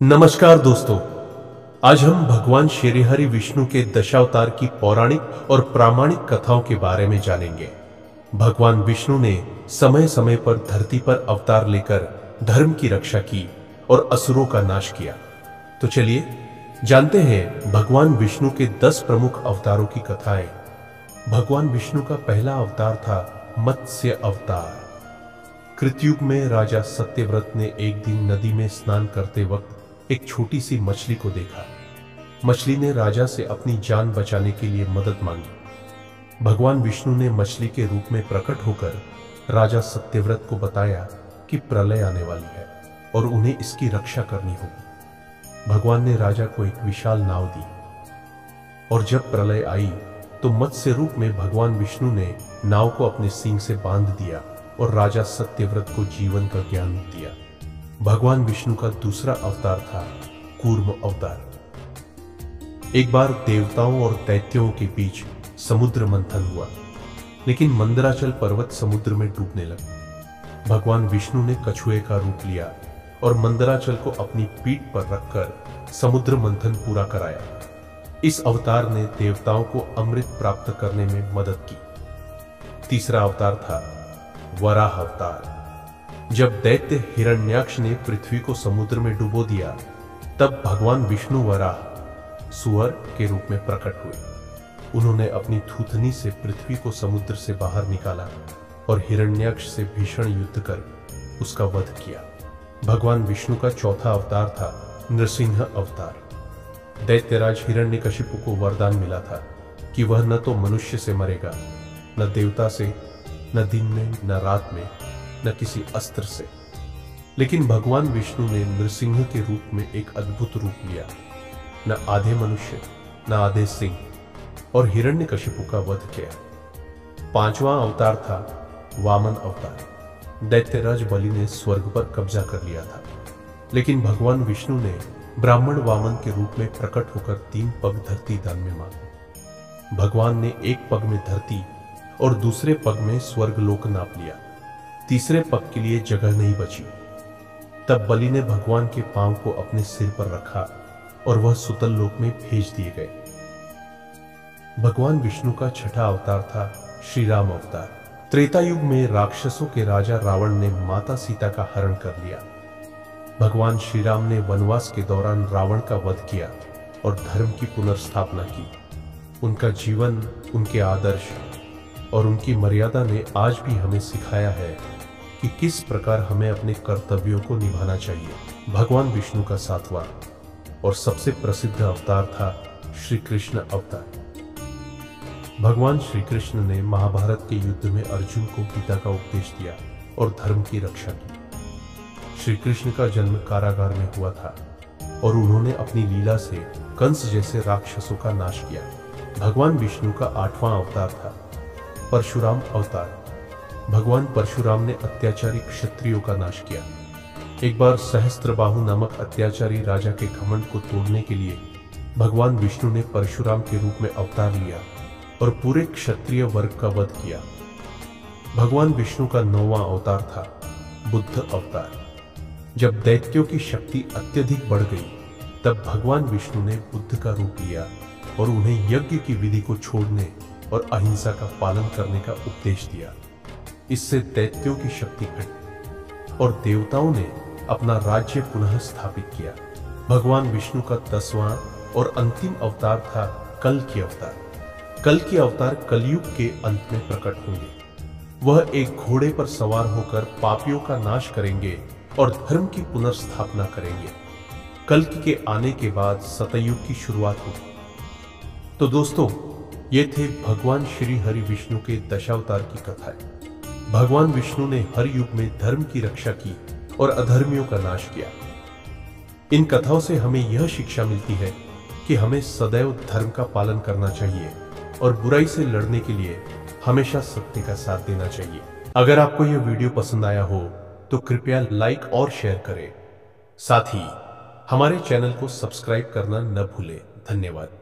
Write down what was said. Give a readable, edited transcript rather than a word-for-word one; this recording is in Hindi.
नमस्कार दोस्तों, आज हम भगवान श्री हरि विष्णु के दशावतार की पौराणिक और प्रामाणिक कथाओं के बारे में जानेंगे। भगवान विष्णु ने समय समय पर धरती पर अवतार लेकर धर्म की रक्षा की और असुरों का नाश किया। तो चलिए जानते हैं भगवान विष्णु के 10 प्रमुख अवतारों की कथाएं। भगवान विष्णु का पहला अवतार था मत्स्य अवतार। कृतयुग में राजा सत्यव्रत ने एक दिन नदी में स्नान करते वक्त एक छोटी सी मछली को देखा। मछली ने राजा से अपनी जान बचाने के लिए मदद मांगी। भगवान विष्णु ने मछली के रूप में प्रकट होकर राजा सत्यव्रत को बताया कि प्रलय आने वाली है और उन्हें इसकी रक्षा करनी होगी। भगवान ने राजा को एक विशाल नाव दी और जब प्रलय आई तो मत्स्य रूप में भगवान विष्णु ने नाव को अपने सींग से बांध दिया और राजा सत्यव्रत को जीवन का ज्ञान दिया। भगवान विष्णु का दूसरा अवतार था कूर्म अवतार। एक बार देवताओं और दैत्यों के बीच समुद्र मंथन हुआ, लेकिन मंदराचल पर्वत समुद्र में डूबने लगा। भगवान विष्णु ने कछुए का रूप लिया और मंदराचल को अपनी पीठ पर रखकर समुद्र मंथन पूरा कराया। इस अवतार ने देवताओं को अमृत प्राप्त करने में मदद की। तीसरा अवतार था वराह अवतार। जब दैत्य हिरण्याक्ष ने पृथ्वी को समुद्र में डुबो दिया, तब भगवान विष्णु वराह सुअर के रूप में प्रकट हुए। उन्होंने अपनी थूथनी से पृथ्वी को समुद्र से बाहर निकाला और हिरण्याक्ष से भीषण युद्ध कर उसका वध किया। भगवान विष्णु का चौथा अवतार था नृसिंह अवतार। दैत्यराज हिरण्यकशिपु को वरदान मिला था कि वह न तो मनुष्य से मरेगा, न देवता से, न दिन में, न रात में, न किसी अस्त्र से। लेकिन भगवान विष्णु ने नृसिंह के रूप में एक अद्भुत रूप लिया। न आधे मनुष्य, न आधे सिंह, और हिरण्यकशिपु का वध किया। पांचवा अवतार था वामन अवतार। दैत्यराज बलि ने स्वर्ग पर कब्जा कर लिया था, लेकिन भगवान विष्णु ने ब्राह्मण वामन के रूप में प्रकट होकर 3 पग धरती दान में मांगे। भगवान ने एक पग में धरती और दूसरे पग में स्वर्ग लोक नाप लिया। तीसरे पग के लिए जगह नहीं बची। तब बलि ने भगवान के पांव को अपने सिर पर रखा और वह सुतल लोक में भेज दिए गए। भगवान विष्णु का छठा अवतार था श्री राम अवतार। त्रेता युग में राक्षसों के राजा रावण ने माता सीता का हरण कर लिया। भगवान श्री राम ने वनवास के दौरान रावण का वध किया और धर्म की पुनर्स्थापना की। उनका जीवन, उनके आदर्श और उनकी मर्यादा ने आज भी हमें सिखाया है कि किस प्रकार हमें अपने कर्तव्यों को निभाना चाहिए। भगवान विष्णु का 7वां और सबसे प्रसिद्ध अवतार था श्री कृष्ण अवतार। भगवान श्री कृष्ण ने महाभारत के युद्ध में अर्जुन को गीता का उपदेश दिया और धर्म की रक्षा की। श्री कृष्ण का जन्म कारागार में हुआ था और उन्होंने अपनी लीला से कंस जैसे राक्षसों का नाश किया। भगवान विष्णु का 8वां अवतार था परशुराम अवतार। भगवान परशुराम ने अत्याचारी क्षत्रियों का नाश किया। एक बार सहस्त्रबाहु नामक अत्याचारी राजा के घमंड को तोड़ने के लिए भगवान विष्णु ने परशुराम के रूप में अवतार लिया और पूरे क्षत्रिय वर्ग का वध किया। भगवान विष्णु का 9वां अवतार था बुद्ध अवतार। जब दैत्यों की शक्ति अत्यधिक बढ़ गई, तब भगवान विष्णु ने बुद्ध का रूप लिया और उन्हें यज्ञ की विधि को छोड़ने और अहिंसा का पालन करने का उपदेश दिया। इससे दैत्यों की शक्ति घटी और देवताओं ने अपना राज्य पुनः स्थापित किया। भगवान विष्णु का 10वां और अंतिम अवतार था कल्कि अवतार। कल्कि अवतार कलयुग के अंत में प्रकट होंगे। वह एक घोड़े पर सवार होकर पापियों का नाश करेंगे और धर्म की पुनर्स्थापना करेंगे। कल्कि के आने के बाद सतयुग की शुरुआत होगी। तो दोस्तों, ये थे भगवान श्री हरि विष्णु के दशावतार की कथाएं। भगवान विष्णु ने हर युग में धर्म की रक्षा की और अधर्मियों का नाश किया। इन कथाओं से हमें यह शिक्षा मिलती है कि हमें सदैव धर्म का पालन करना चाहिए और बुराई से लड़ने के लिए हमेशा सत्य का साथ देना चाहिए। अगर आपको यह वीडियो पसंद आया हो तो कृपया लाइक और शेयर करें। साथ ही हमारे चैनल को सब्सक्राइब करना न भूलें। धन्यवाद।